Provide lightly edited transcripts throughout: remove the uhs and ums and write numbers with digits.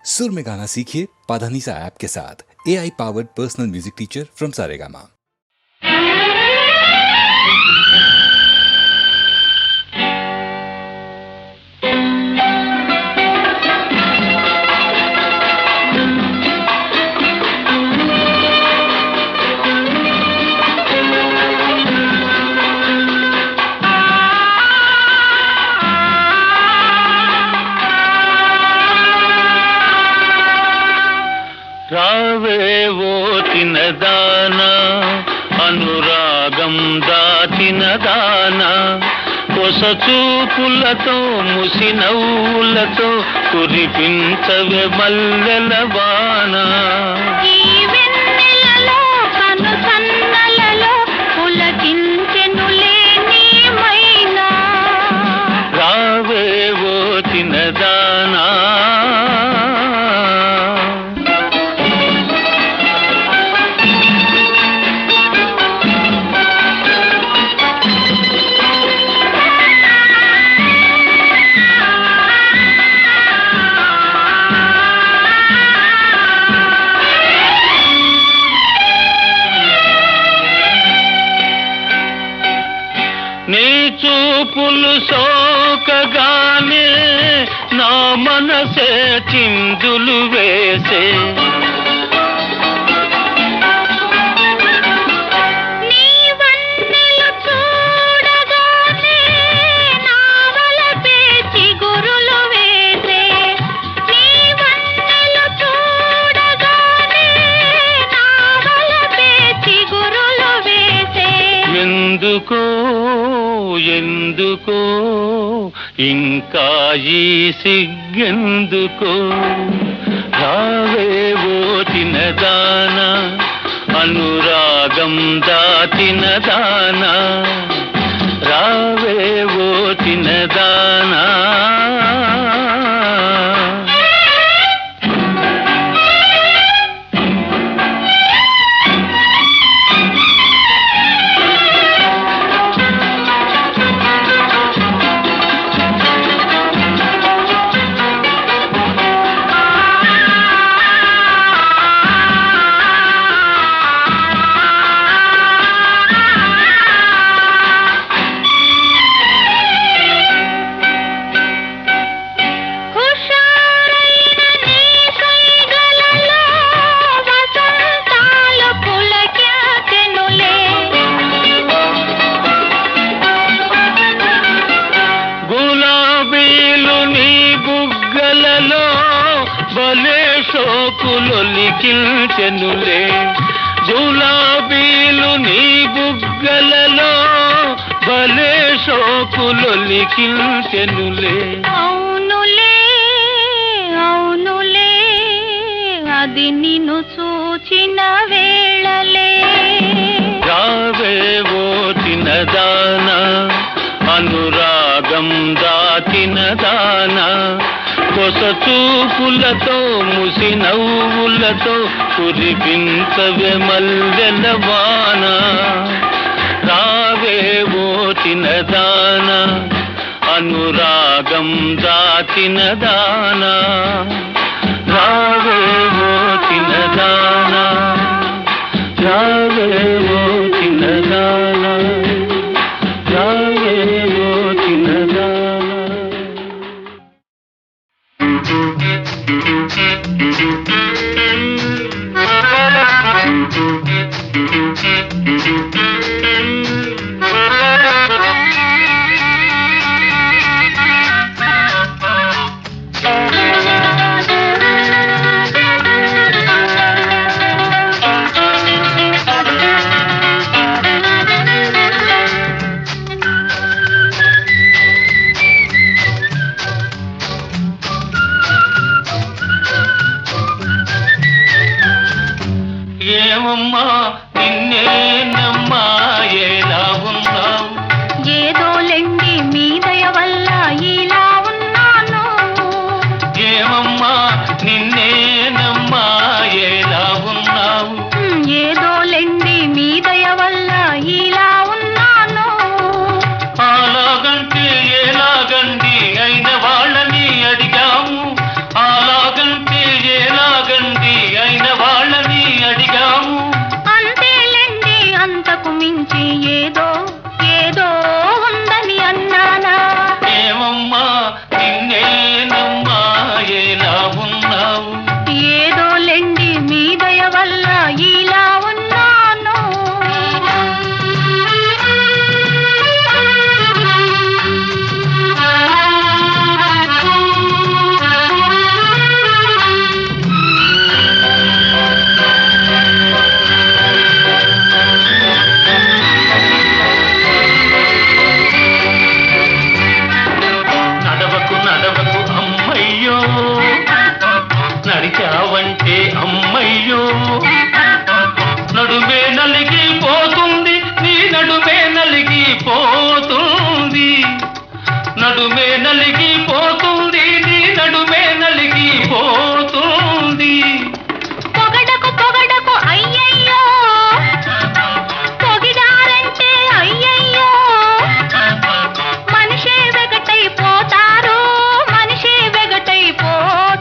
सुर में गाना सीखिए पाधानीसा ऐप के साथ। AI powered personal music teacher from Saregama. రావేవో తినదానా అనురాగం దాచినదానా కొస చూపులతో ముసి నవ్వులతో కురిపించవే మల్లెల వానా రావేవో తినదానా నీ చూపులు సోకగానే నా మనసే చిందులు వేసే ఎందుకో ఎందుకో ఇంకా ఈ సిగ్గెందుకో రావేవో తినదానా అనురాగం దాచినదానా రావేవో తినదానా భలే షోకులొలికిల్చెనులే గులాబీలు నీ బుగ్గలలో భలే షోకులొలికిల్చెనులే అవునులే అవునులే అది నిన్ను చూచిన వేళలే రావేవో తినదానా అనురాగం దాచినదానా కొస చూపులతో ముసి నవ్వులతో కురిపించవే మల్లెల వానా రావేవో తినదానా అనురాగం దాచినదానా రావేవో తినదానా రావేవో తినదానా రావేవో తినదానా ఏమమ్మా నిన్నేనమ్మా ఎలా ఉన్నావు ఏదోలెండి మీ దయ వల్ల ఇలా ఉన్నాను ఏమమ్మా నిన్నేనమ్మా ఎలా ఉన్నావు ఏదోలెండి మీ దయ వల్ల ఇలా ఉన్నాను అలాగంటే ఎలాగండి అయిన వాళ్ళని అడిగాము అలాగంటే గురించి ఏదో ఏదో ఉందని అన్నానా? ఏమమ్మా నిన్నేనమ్మా ఎలా ఉన్నావు? ఏదో లెండి మీ దయ వల్ల ఇలా ఉన్నాను. నడవకు నడవకు అమ్మయ్యో, నడిచావంటే అమ్మయ్యో, నడుమే నలిగిపోతుంది నీ నడుమే నలిగిపోతుంది, నడుమే నలిగిపోతుంది నీ నడుమే నలిగిపోతుంది. పొగడకు పొగడకు అయ్యయ్యో, పొగిడారంటే అయ్యయ్యో, మనిషే వెగటైపోతారు, మనిషే వెగటైపోతారు.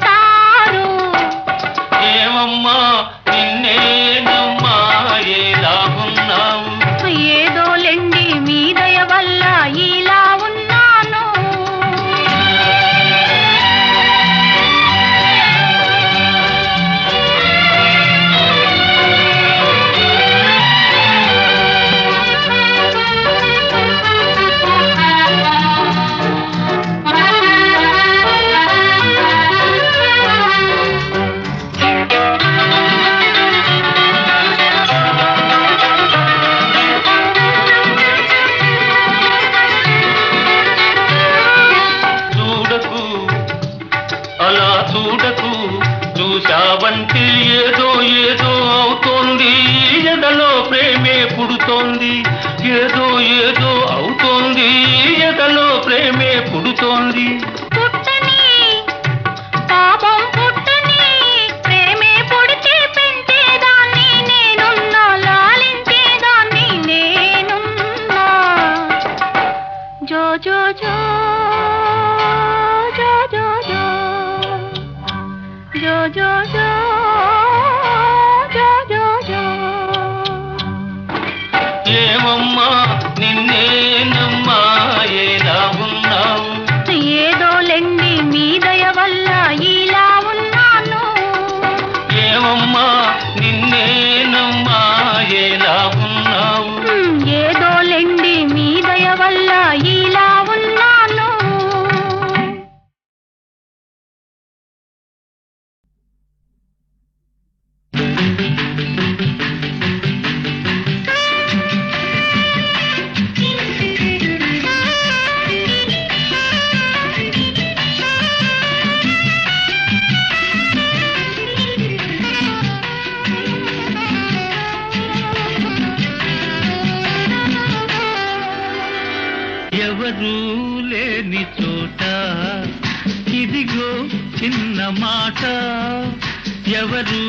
ఏమమ్మా నిన్నేనమ్మా ఎలా ఉన్నావు? ఏదో లెండి మీ దయ వల్ల ఇలా ఉన్నాను. చూడకు అలా చూడకు, చూశావంటే ఏదో ఏదో అవుతోంది, ఎదలో ప్రేమే పుడుతోంది, ఏదో ఏదో అవుతోంది, ఎదలో ప్రేమే పుడుతోంది. పుట్టని పాపం పుట్టని ప్రేమే పుడితే పెంచేదాన్ని నేనున్నా, లాలించేదాన్ని నేనున్నా. జో జో జో జో జో జో జో జో జో జో జో జో. ఏమమ్మా నిన్నేనమ్మా ఎలా ఉన్నావు? ఏదో లెండి మీ దయ వల్ల ఇలా ఉన్నాను. ఏమమ్మా నిన్నేనమ్మా ఎలా ఉన్నావు? ఏదో లెండి మీ దయ వల్ల ఇలా ఉన్నాను. ఎవరూ లేని చోట ఇదిగో చిన్న మాట, ఎవరూ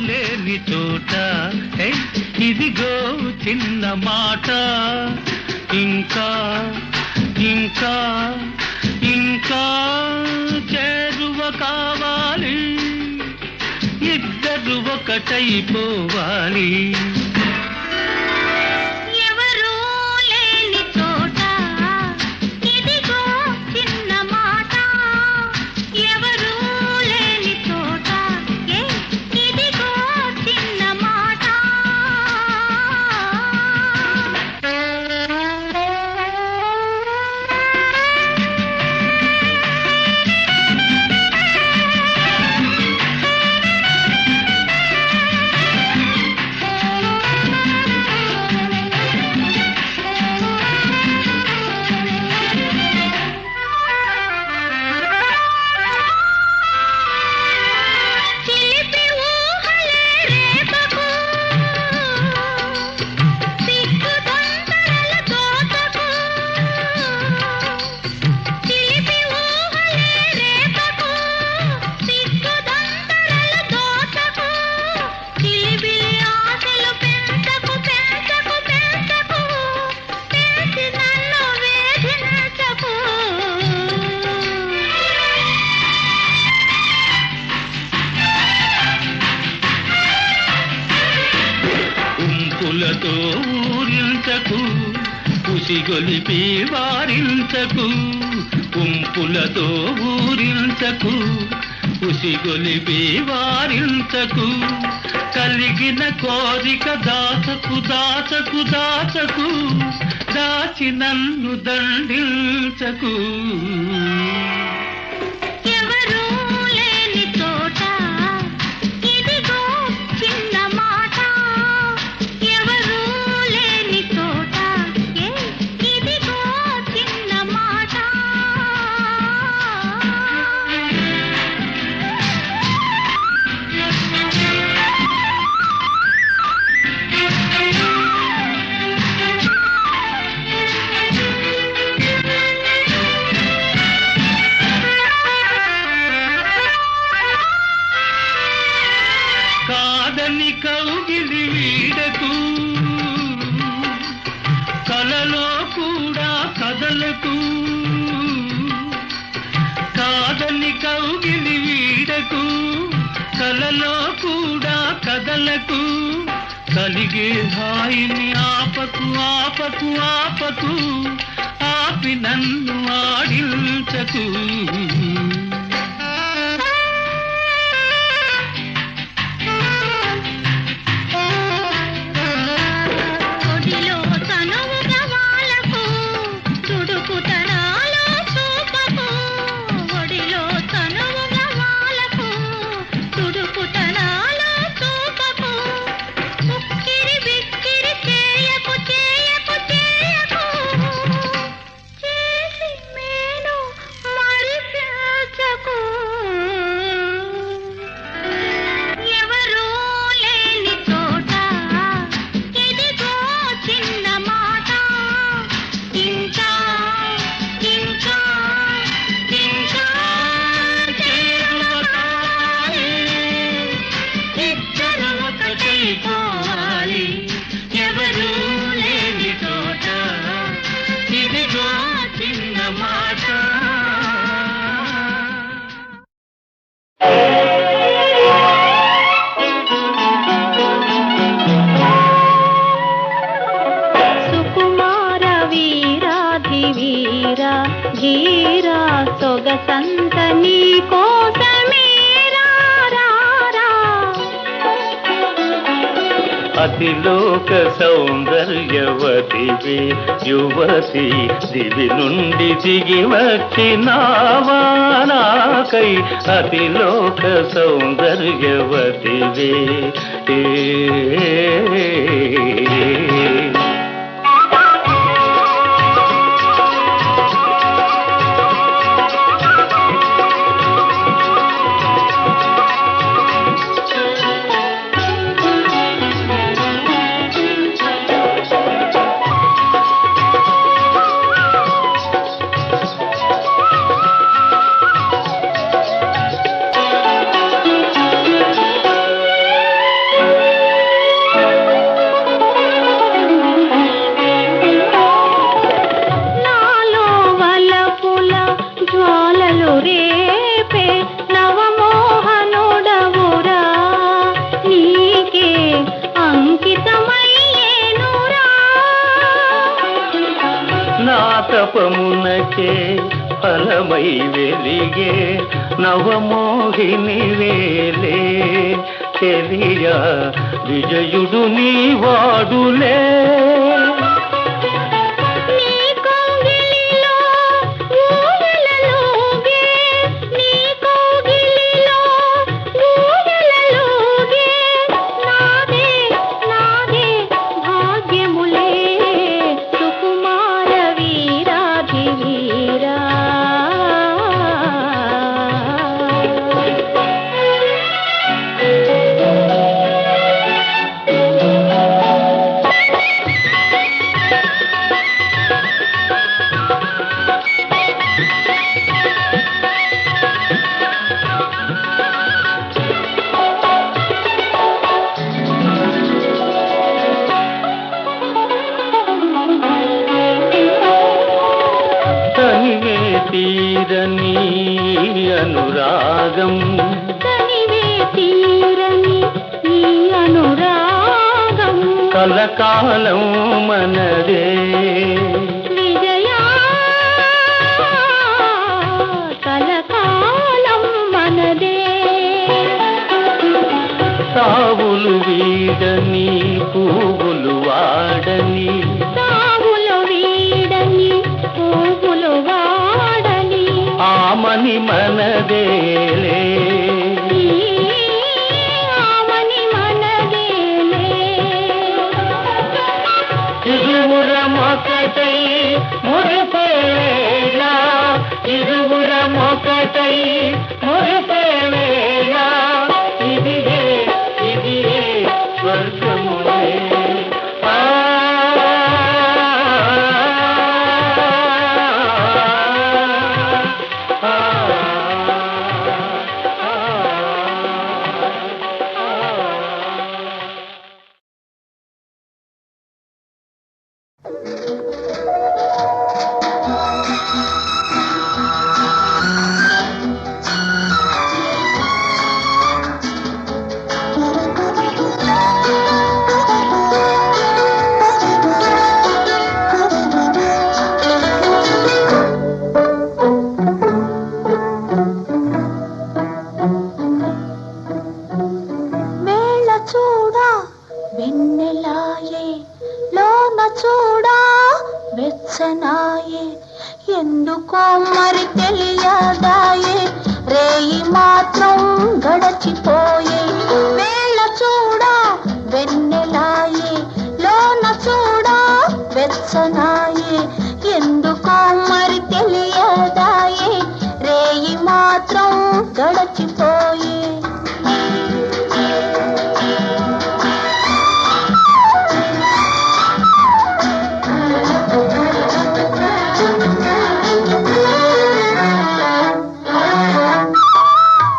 లేని చోట ఇదిగో చిన్న మాట, ఇంకా ఇంకా ఇంకా చేరువ కావాలి, ఇద్దరు ఒకటైపోవాలి. ఎవరూ లేని చోట ఇదిగో చిన్న మాట, ఎవరూ లేని చోట ఇదిగో చిన్న మాట. పూలతో ఊరించ వారించకు ఉసిగొలిపి వారించకు ఉంపులతో ఊరించకు ఉసిగొలిపి వారించకు కలిగిన కోరిక దాచకు దాచకు దాచకు దాచి నన్ను దండించకు ఎవరూ లేని చోట ఇదిగో చిన్న మాట ఎవరూ లేని చోట ఇదిగో చిన్న మాట కాదని కౌగిలి వీడకు కలలో కూడా కదలకు కాదని కౌగిలి వీడకు కలలో కూడా కదలకు కలిగే హాయిని ఆపకు ఆపకు ఆపకు ఆపి నన్ను ఆడించకు ఒడిలో తనువుగా వాలకు తుడుకుతనాలో చూపకు ఒడిలో తనువుగా వాలకు తుడుకుతనాలో చూపకు ఉక్కిరి బిక్కిరి చేయకు చేయకు చేయకు చేసి మేను మరిపించకు ఎవరూ లేని చోట ఇదిగో చిన్న మాట ఇంకా ఇంకా ఇంకా చేరువకాలి ఇద్దరు ఒకటైపోవాలి ఎవరూ లేని చోట ఇదిగో చిన్న మాట సుకుమార వీరాధి వీర ధీరా సొగసంత నీ కోసమేరా రారా అతిలోక సౌందర్యవతివే యువతి దివి నుండి దిగి వచ్చినావా నాకై అతిలోక సౌందర్యవతివే నాలో వలపుల జ్వాలలు రేపే నవమోహనుడవురా నీకే అంకితమయ్యేనురా నా తపమునకే ఫలమై వెలిగే నవమోహిని వేలే చెలియా విజయుడు నీ వాడులే నీ కౌగిలిలో ఊయలలోగే నీ కౌగిలిలో ఊయలలోగే నాదే నాదే భాగ్యములే సుకుమార వీరాధి వీరా కలకాలం మనదే విజయా కలకాలం మనదే సావులు వీడని పువ్వులు వాడని సాగులు వీడని పువ్వులు వాడని ఆమని మనదేలే ఆమని మనదేలే ఇరువురమొకటై మురిపేళ ఇరువురమొకటై మురిపేళ ఇదిగే స్వర్గములే ఆ వేళ చూడా వెన్నెలాయే లోన చూడా వెచ్చనాయే ఎందుకో మరి తెలియదాయే రేయి మాత్రం గడచిపోయే వేళ చూడా వెన్నెలాయే లోన చూడా వెచ్చనాయే ఎందుకో మరి తెలియదాయే రేయి మాత్రం గడచిపోయే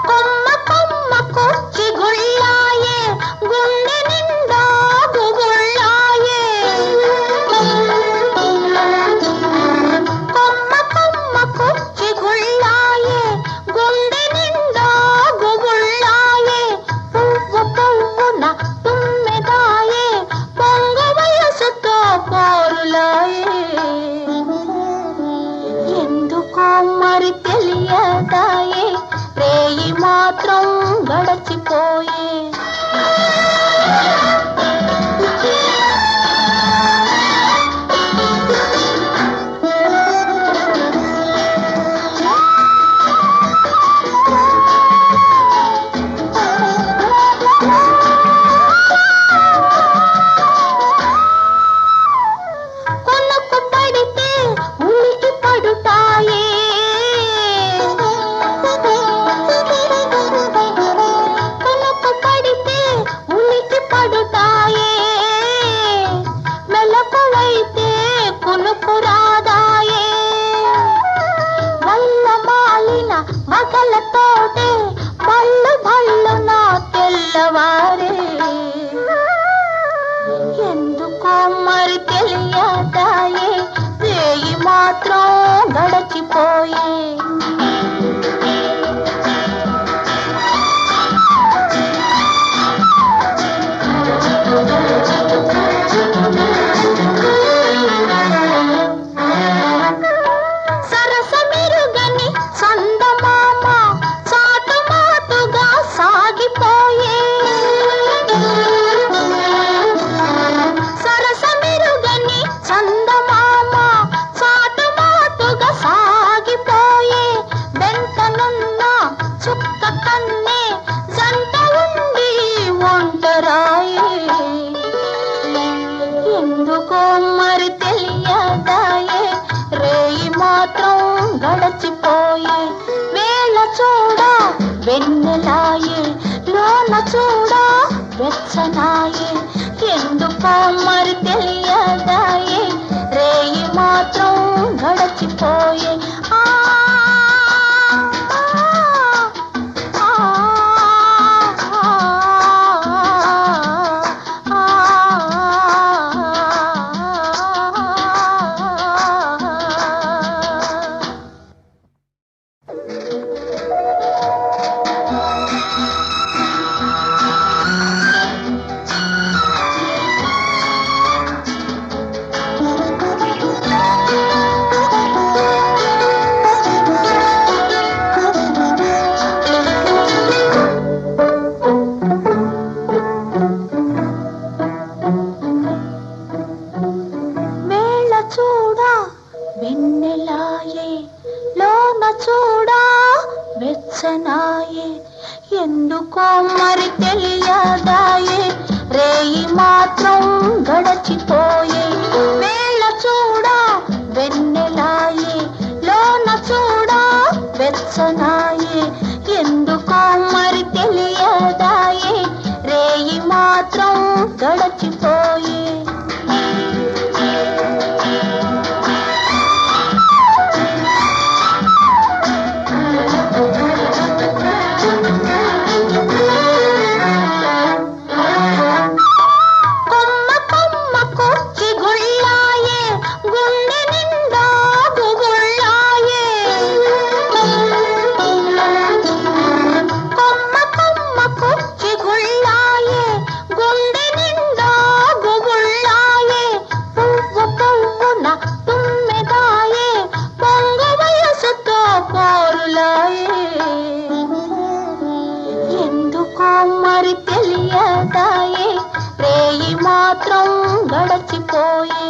కొమ్మ కొమ్మ కొచ్చి గుళ్ళాయే గుండె నిండా గుగుళ్ళాయే కొమ్మ కొమ్మ కొచ్చి గుళ్ళాయే గుండె నిండా గుగుళ్ళాయే పువ్వు పువ్వున తుమ్మెదాయే పొంగ వయసుతో పోరులాయే ఎందుకో మరి తెలియదాయే రేయి మాత్రం గడచిపోయే కొనుక్కు పడితే ఉనికి పడుతాయే కొనుక్కు పడితే ఉనికి పడుతాయే మెలకువైతే కునుకు రాదాయే వల్ల మాలిన మగలతోటే బళ్ళు బళ్ళు నా తెల్లవారే ఎందుకో మరి తెలియదాయే రేయి మాత్రం గడచిపోయే సరసమిరుగని చందమామ చాటుమాటుగా సాగిపోయే సరసమిరుగని చందమామ చాటుమాటుగా సాగిపోయే వెంటనున్న చుక్క కన్నే జంట ఉండి ఒంటరాయే ఎందుకో మరి తెలియదాయే రేయి మాత్రం గడచిపోయే వేళ చూడా వెన్నెలాయే లోన చూడా వెచ్చనాయే ఎందుకో మరి తెలియదాయే రేయి మాత్రం గడచిపోయే ఆ మరి తెలియదాయే రేయి మాత్రం గడచిపోయే వేళ చూడా వెన్నెలాయే లోన చూడా వెచ్చనాయే ఎందుకో మరి తెలియదాయే రేయి మాత్రం గడచిపోయే మరి తెలియదాయే రేయి మాత్రం గడచిపోయే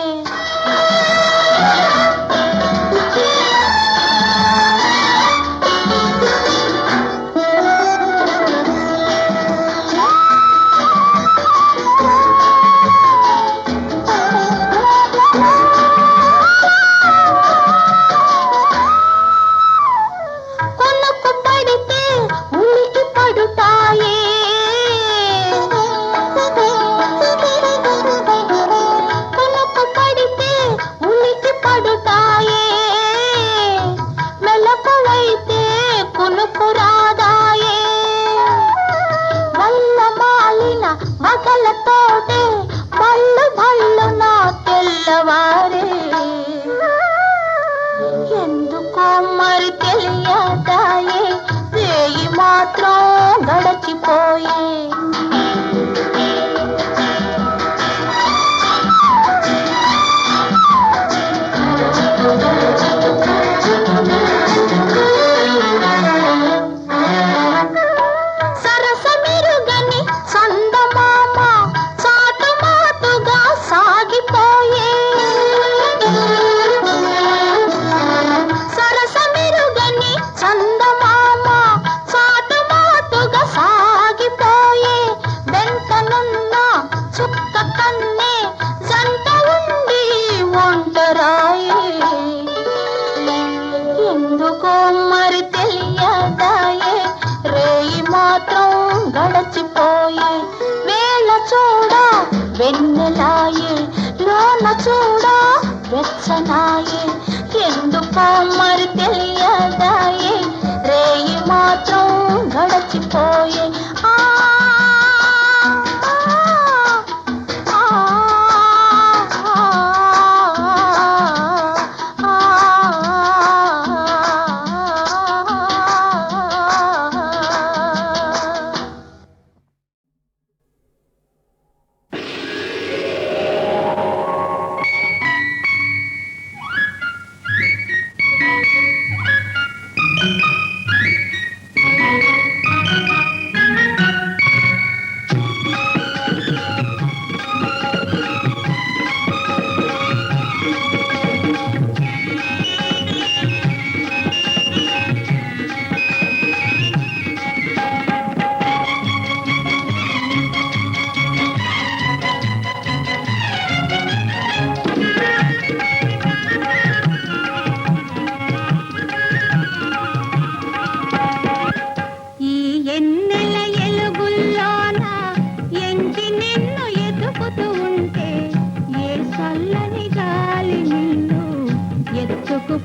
కొనుక్కు పడితే ఉనికి పడుతాయే మెలకువైతే కొనుక్కు రాదాయే వల్ల మాలిన మగలతోటే బళ్ళు బళ్ళు నా తెల్లవారే ఎందుకో మరి తెలియదాయే రేయి మాత్రం గడచిపోయే సరసమిరుగని చందమామ చాటుమాటుగా సాగిపోయే సరసమిరుగని చందమామ చాటుమాటుగా సాగిపోయే వెంటనున్న చుక్క కన్నే జంట ఉండి ఒంటరాయే ఎందుకో మరి తెలియదాయే రేయి మాత్రం గడచిపోయే వేళ చూడా వెన్నెలాయే లోన చూడా వెచ్చనాయే ఎందుకో మరి తెలియదాయే రేయి మాత్రం గడచిపోయే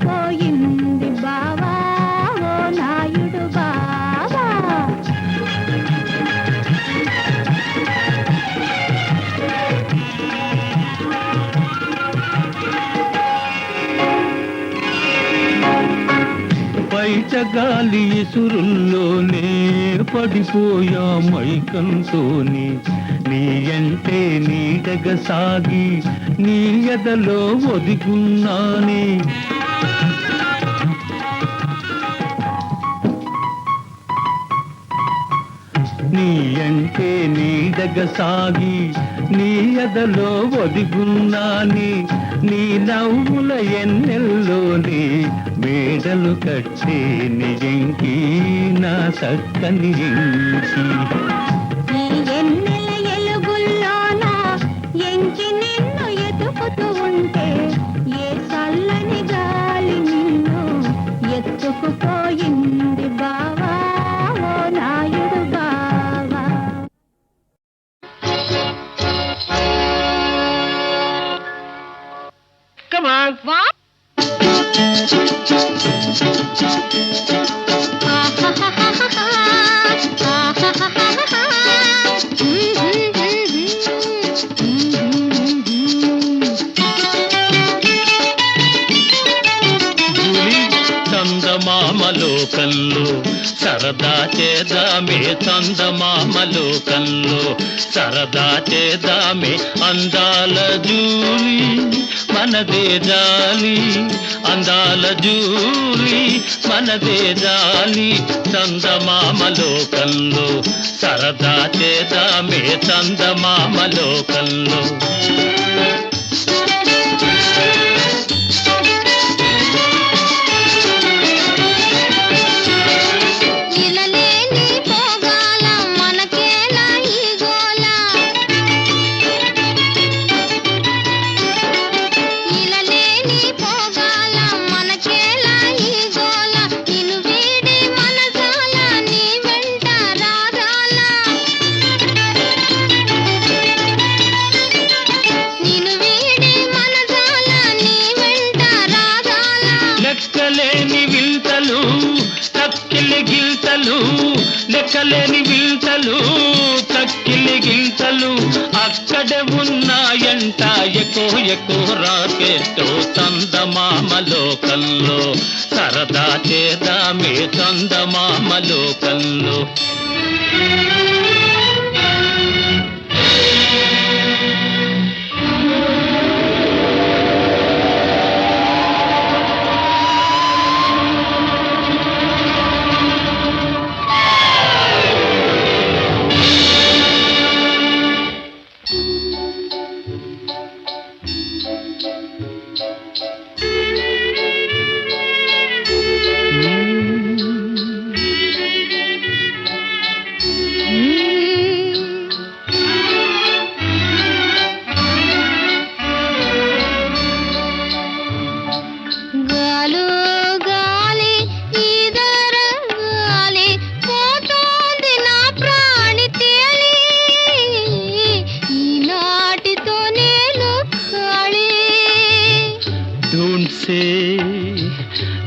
పోయింది బావా ఓ నాయుడు బావా బయట గాలి ఇసురుల్లోనే పడిపోయా మైకంతోనే నీ అంటే నీడగా సాగి నీ ఎదలో ఒదిగున్నానే నీ అంటే నీడగా సాగి నీ ఎదలో ఒదిగున్నాని నీ నవ్వుల ఎన్నెల్లోని మేడలు కట్టే నీ ఎంకి నా చక్కని ఎంకి ఈ ఎన్నెల ఎలుగుల్లోన ఎంకి నిన్ను ఎతుకుతూ ఉంటే ఏ చల్లని గాలి నిన్ను ఎత్తుకుపోయింది బావా ఓ నాయుడు బావా. Come on. What? చందమామలోకంలో సరదా చేదామే చందమామలోకంలో సరదా చేదామే అందాల జూలి మనదే జాలి అందాల జూలి మనదే జాలి చందమామలోకంలో సరదా చేదామే చందమామలోకంలో లెక్కలేని వింతలు తక్కిలి గింతలు అక్కడే ఉన్నాయంట ఎక్కువ రాకెట్టు చందమామలోకంలో సరదా చేదామే చందమామలోకంలో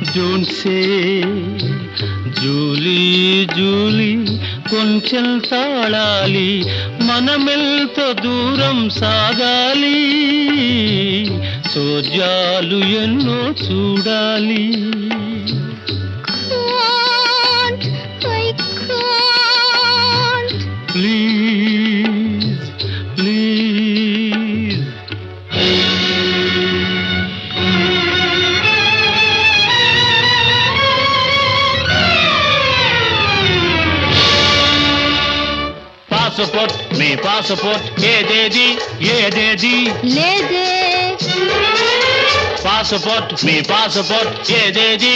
Don't say జూలీ జూలీ కొంచెం తాళాలి మనమెల్తో దూరం సాగాలి సోజాలు ఎన్నో చూడాలి please please passport me passport ఏదేది ఏదేది లేదే పాస్పోర్ట్ మీ పాస్పోర్ట్ ఏదేది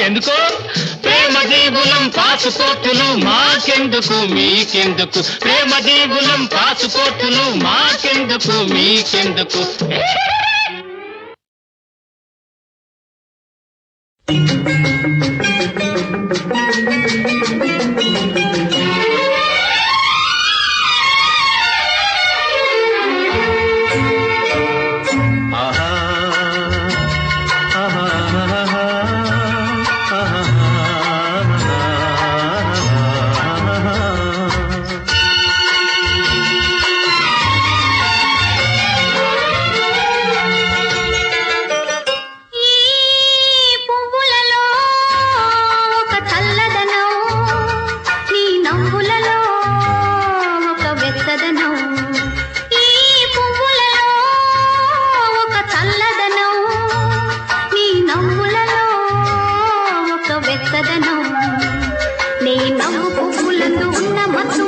ఎందుకో ప్రేమ దీవులం పాస్పోర్టులు మాకెందుకు మీకెందుకు ప్రేమ దీవులం పాస్పోర్టులు మాకెందుకు మీకెందుకు నీ నవ్వు పువ్వులందు ఉన్న మత్తు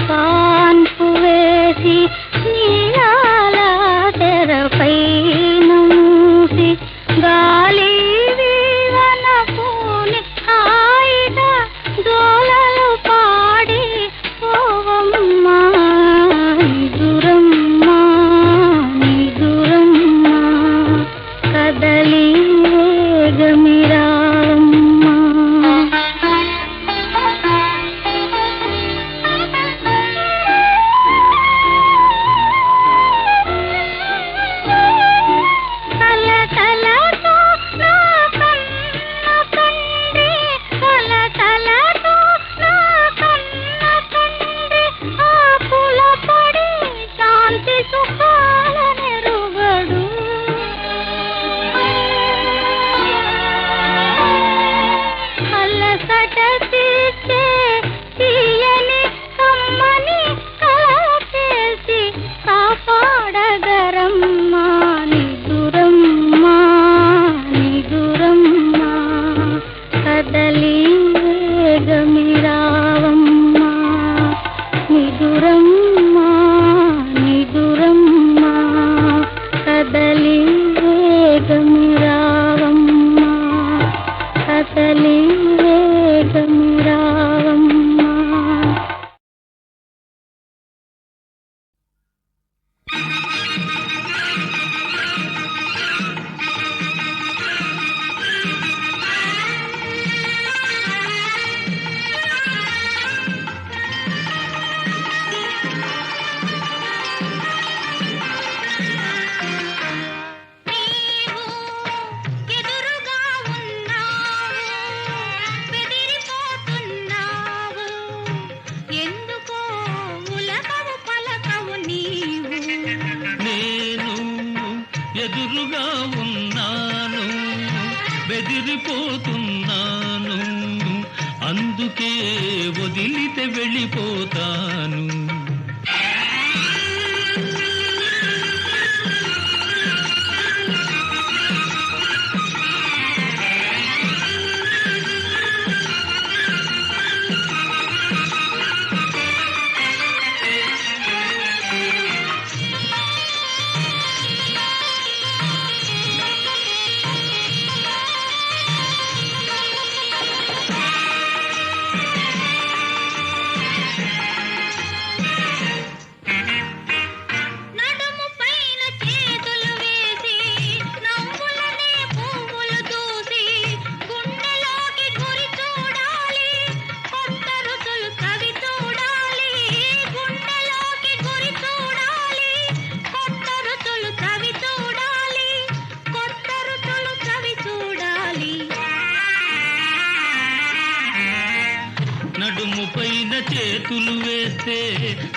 పాన్పు వేసి నీలాల తెరపై మూసి గాలి వీవన పూని హాయిగా దోలలు పాడి పోవమ్మా నిదురమ్మా నిదురమ్మా కదలి వేగమిరామ్మా కలకలతో నా కన్న తండ్రి కలకలతో నా కన్న తండ్రి ఆకుల పడి శాంతి సుఖాల నెరుగడు అలసట తీర్చే తీయని కమ్మని కల చేసి కాపాడగరమ్మా నిదురమ్మా నిదురమ్మా కదలి వేగమిరావమ్మా నిదురమ్మా నిదురమ్మా కదలి వేగమిరావమ్మా కదలి వేగమిరావమ్మా ఎదురుగా ఉన్నావు బెదిరిపోతున్నావు ఎందుకో ఉలకవు పలకవు నీవు నేను ఎదురుగా ఉన్నాను బెదిరిపోతున్నాను అందుకే వదిలితే వెళ్ళిపోతాను నడుము పైన చేతులు వేసి నవ్వులనే పువ్వులు దూసి గుండెలోకి గురి చూడాలి కొత్త రుచులు కవి చూడాలి గుండెలోకి గురి చూడాలి కొత్త రుచులు కవి చూడాలి కొత్త రుచులు కవి చూడాలి నడుము పైన చేతులు వేస్తే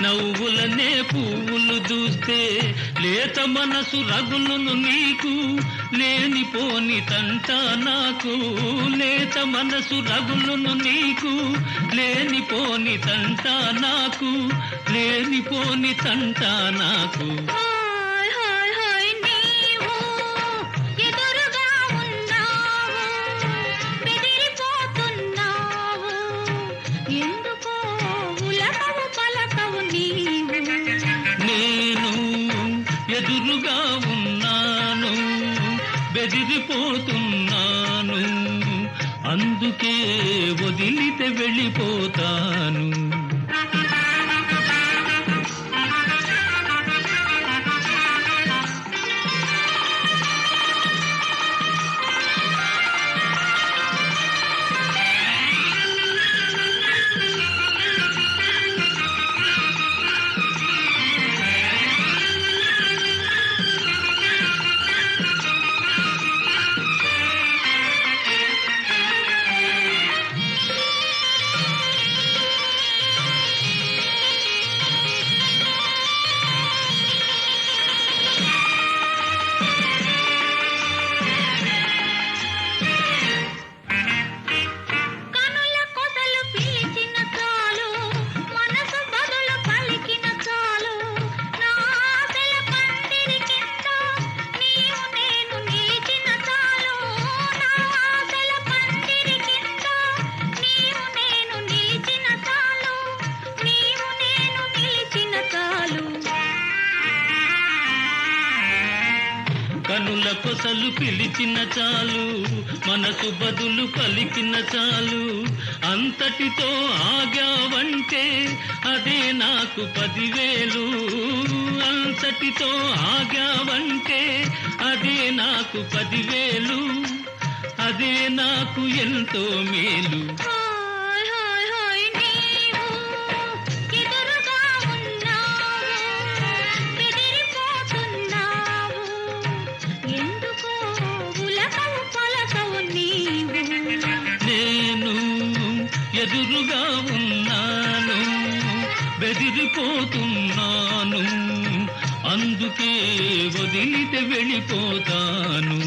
నవ్వులనే పువ్వులు దూస్తే లేత మనసు రగులును నీకు లేనిపోని తంట నాకు లేత మనసు రగులును నీకు లేనిపోని తంట నాకు లేనిపోని తంట నాకు హాయ్ హాయ్ హాయ్ నీవు ఎదురుగా ఉన్నావు బెదిరిపోతున్నావు ఎందుకో ఉలకవు పలకవు నీవు నేను ఎదురుగా ఉన్నాను బెదిరిపోతున్నాను అందుకే వదిలితే వెళ్ళిపోతాను కొసలు పిలిచిన చాలు, మనసు బదులు పలికిన చాలు, అంతటితో ఆగావంటే అదే నాకు 10,000. అంతటితో ఆగావంటే అదే నాకు 10,000, అదే నాకు ఎంతో మేలు. హాయ్ హాయ్ హాయ్ నీవు ఎదురుగా ఉన్నావు, బెదిరిపోతున్నావు, ఎందుకో ఉలకవు పలకవు నీవు. నేను ఎదురుగా ఉన్నాను, బెదిరిపోతున్నాను, అందుకే వదిలితే వెళ్ళిపోతాను.